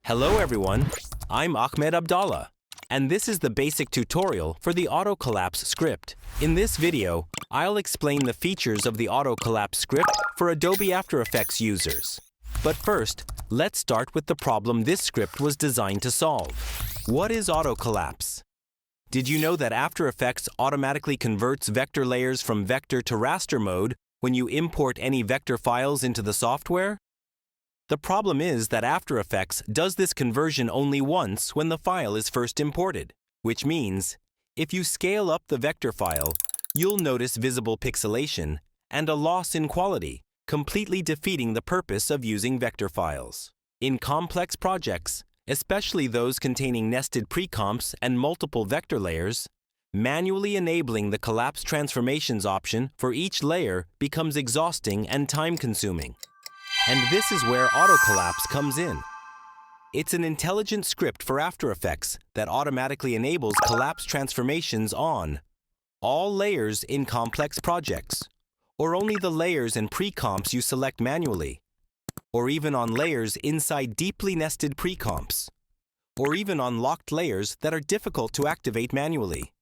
Hello everyone, I'm Ahmed Abdallah, and this is the basic tutorial for the AutoCollapse script. In this video, I'll explain the features of the AutoCollapse script for Adobe After Effects users. But first, let's start with the problem this script was designed to solve. What is AutoCollapse? Did you know that After Effects automatically converts vector layers from vector to raster mode when you import any vector files into the software? The problem is that After Effects does this conversion only once when the file is first imported, which means if you scale up the vector file, you'll notice visible pixelation and a loss in quality, completely defeating the purpose of using vector files. In complex projects, especially those containing nested precomps and multiple vector layers, manually enabling the collapse transformations option for each layer becomes exhausting and time-consuming. And this is where AutoCollapse comes in. It's an intelligent script for After Effects that automatically enables collapse transformations on all layers in complex projects, or only the layers and precomps you select manually, or even on layers inside deeply nested precomps, or even on locked layers that are difficult to activate manually.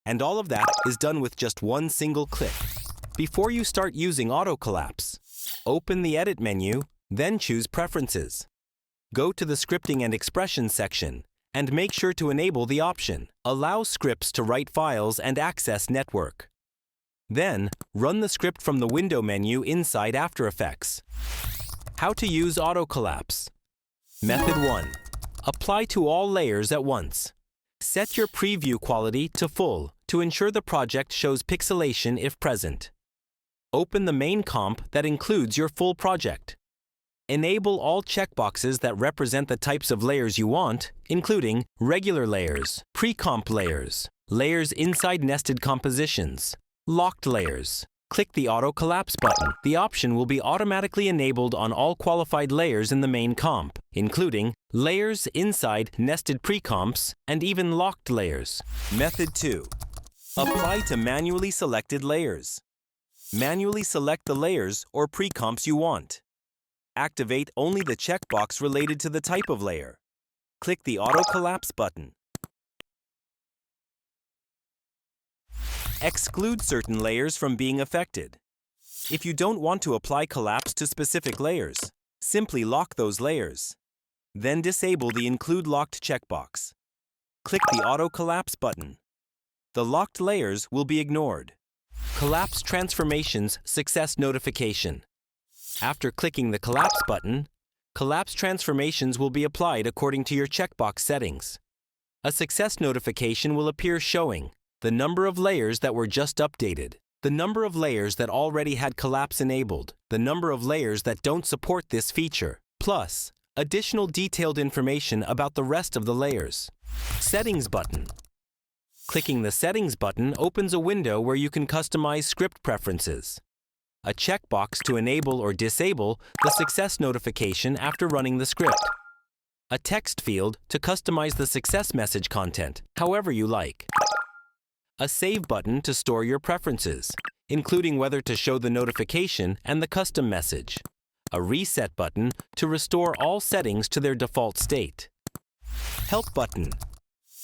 And all of that is done with just one single click. Before you start using AutoCollapse, open the Edit menu, then choose Preferences. Go to the Scripting and Expressions section, and make sure to enable the option Allow scripts to write files and access network. Then, run the script from the Window menu inside After Effects. How to use AutoCollapse. Method 1. Apply to all layers at once. Set your preview quality to full to ensure the project shows pixelation if present. Open the main comp that includes your full project. Enable all checkboxes that represent the types of layers you want, including regular layers, pre-comp layers, layers inside nested compositions, locked layers. Click the AutoCollapse button. The option will be automatically enabled on all qualified layers in the main comp, including layers inside nested pre-comps and even locked layers. Method 2. Apply to manually selected layers. Manually select the layers or pre-comps you want. Activate only the checkbox related to the type of layer. Click the AutoCollapse button. Exclude certain layers from being affected. If you don't want to apply collapse to specific layers, simply lock those layers. Then disable the Include Locked checkbox. Click the AutoCollapse button. The locked layers will be ignored. Collapse Transformations Success Notification. After clicking the Collapse button, collapse transformations will be applied according to your checkbox settings. A success notification will appear showing the number of layers that were just updated, the number of layers that already had collapse enabled, the number of layers that don't support this feature, plus additional detailed information about the rest of the layers. Settings button. Clicking the Settings button opens a window where you can customize script preferences. A checkbox to enable or disable the success notification after running the script. A text field to customize the success message content, however you like. A Save button to store your preferences, including whether to show the notification and the custom message. A Reset button to restore all settings to their default state. Help button.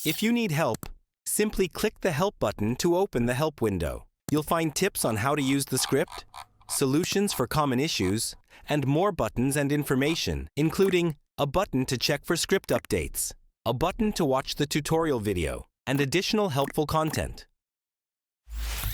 If you need help, simply click the Help button to open the Help window. You'll find tips on how to use the script, solutions for common issues, and more buttons and information, including a button to check for script updates, a button to watch the tutorial video, and additional helpful content.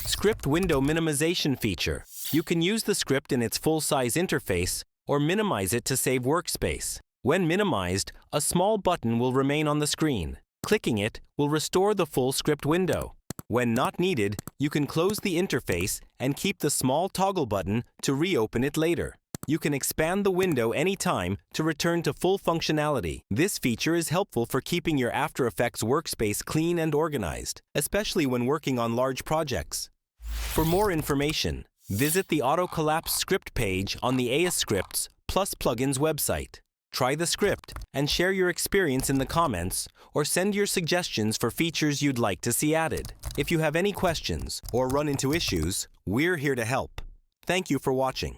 Script Window Minimization feature. You can use the script in its full-size interface or minimize it to save workspace. When minimized, a small button will remain on the screen. Clicking it will restore the full script window. When not needed, you can close the interface and keep the small toggle button to reopen it later. You can expand the window anytime to return to full functionality. This feature is helpful for keeping your After Effects workspace clean and organized, especially when working on large projects. For more information, visit the AutoCollapse script page on the AS Scripts plus Plugins website. Try the script and share your experience in the comments or send your suggestions for features you'd like to see added. If you have any questions or run into issues, we're here to help. Thank you for watching.